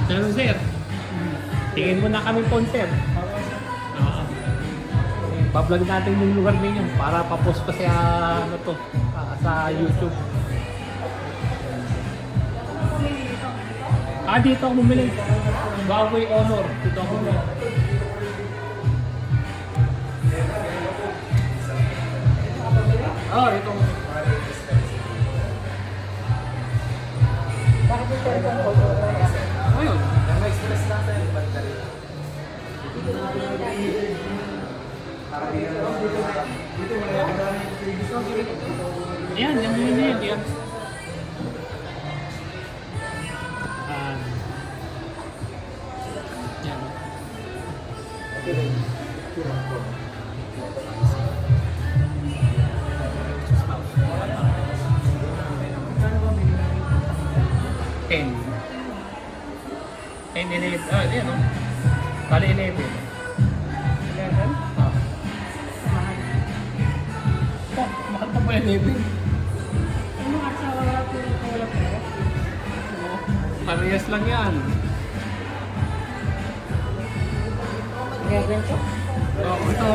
Ano sir? Tingin mo na kami phone sir. Pa-vlog natin yung lugar ninyo para pa-post pa sa ano to, sa YouTube. Dito ako bumili. Huawei Honor. Dito ako bumili. Ito. Bakit yung cellphone ko? Ayun. Express lang sa yung battery. Ayan, yan yun yan. Yan. Ten. 10, 11. Ayan o. Bali 11. 11? Mahal pa po 11. Ano nga sa wala pera? Parehas lang yan. 11 to? Ito.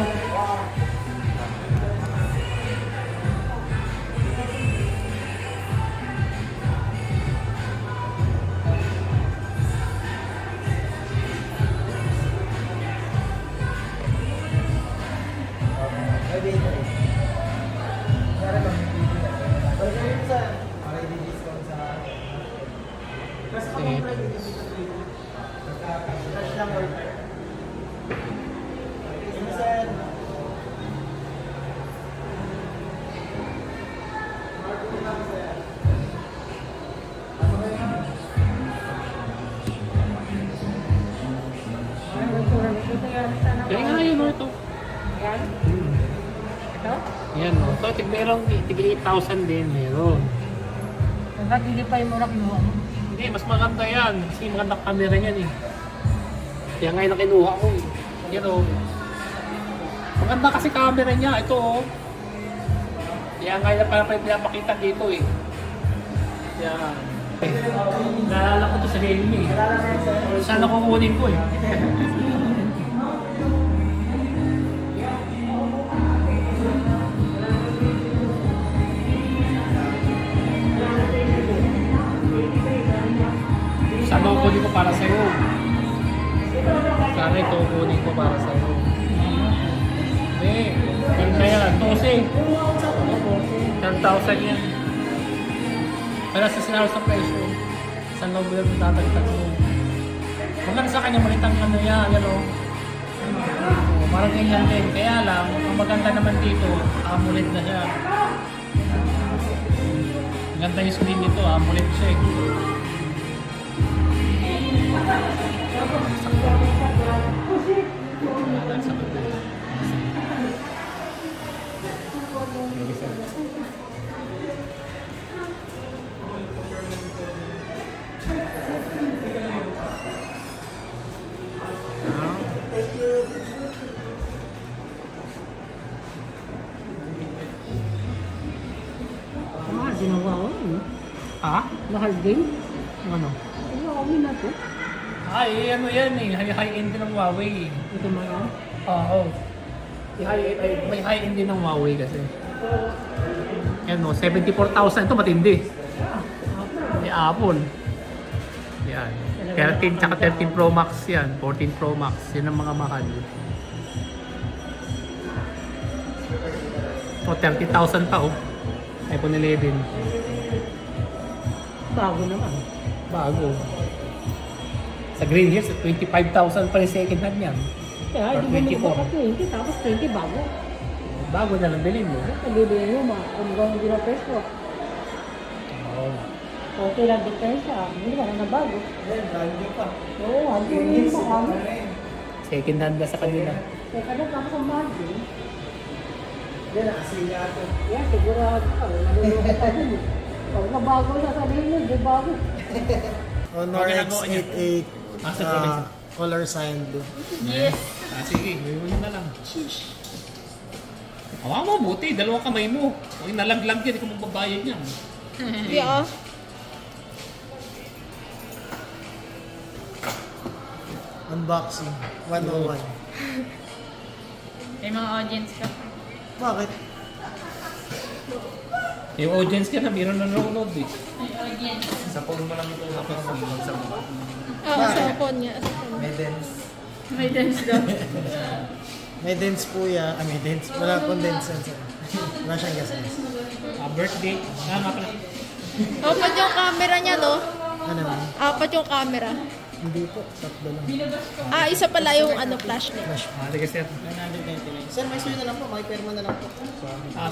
Kaya nga yun o ito. Yan? Ito? Yan o. Ito, merong tigil 8,000 din. Meron. Bakit hindi pa yung mura kinuha mo? Hindi, mas maganda yan. Kasi maganda camera yan eh. Kaya ngayon na kinuha ko eh. Yan o. Maganda kasi camera niya. Ito o. Kaya ngayon na parang pinapakita dito eh. Yan. Naalala ko to sa Realme eh. Sana kukunin ko eh. Sana kukunin ko para sa'yo. Sana ito kukunin ko para sa'yo. Hindi. Ganda yan. 12. 10,000 yan. Pero sa sinaro sa presyo, saan mo bilang tatagtag mo? Maganda sa kanya, malitang ano yan, yan o. Parang ganyan din. Kaya lang, ang maganda naman dito, AMOLED na siya. Maganda yung screen nito, AMOLED siya eh. Ginawa ko. Ha? Mahal din. Ano? Huawei na to. Ay, ano yan eh. High-end din ng Huawei. Ito mo yan? Oo. May high-end din ng Huawei kasi. Yan o, 74,000. Ito matindi. May Apple. Yan. 13 tsaka 13 Pro Max yan. 14 Pro Max. Yan ang mga mahal. O, 30,000 pa oh. iPhone 11. Bago naman. Bago. Sa Green Hills, 25,000 pa rin second hand yan. Kaya, Or hindi mo 24. 20, tapos 20 bago. Bago na lang bilhin mo. Nabibili mo, hanggang hindi na presyo. Oo. Okay lang diferensya. Hindi ka na bago. Oo, hanggang hindi pa kami. Second hand na sa kanila. Kaya kada tapos ang mahal din. Yan, sigurado ka. Malulungkot ka din. Pag nabago na sabihin mo, di bago. Honor Okay, nagawa niya. X88 color sign blue. Yes. Sige, gawin na lang. Hawa mo, buti. Dalawang kamay mo. Kung nalaglag yan, hindi ko magbabayad yan. Yeah. Unboxing. 101. May mga audience ka. Bakit? Yung audience ka na, meron na nanonood eh. May audience. Sa phone mo lang ito tapos sa mukha. Oo, sa phone niya. May dance. May dance daw. May dents po yan. May dents. Wala pong dents sensor. Wala siyang gas. Birthday. Nga pala. Apat yung camera niya, no? Ano naman? Apat yung camera. Hindi po. Tatlo lang. Isa pala yung flashlight. Flash. Sige sir. 999. Sir, may suyo na lang po. May perma na lang po.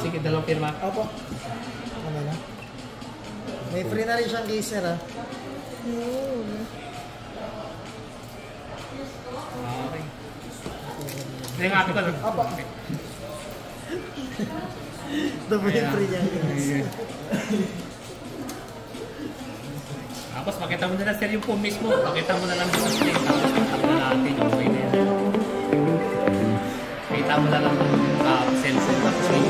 Sige, dalawang pirma. Opo. Ano na? May free na rin siyang gazer ah. Okay. Hindi nga ako ka. Opo. Double free niya. Tapos makita mo na lang sir yung phone mismo. Pakita mo na lang sa screen. Tapos pakita mo na natin yung phone na yan. Pakita mo na lang yung cellphone. Tapos yung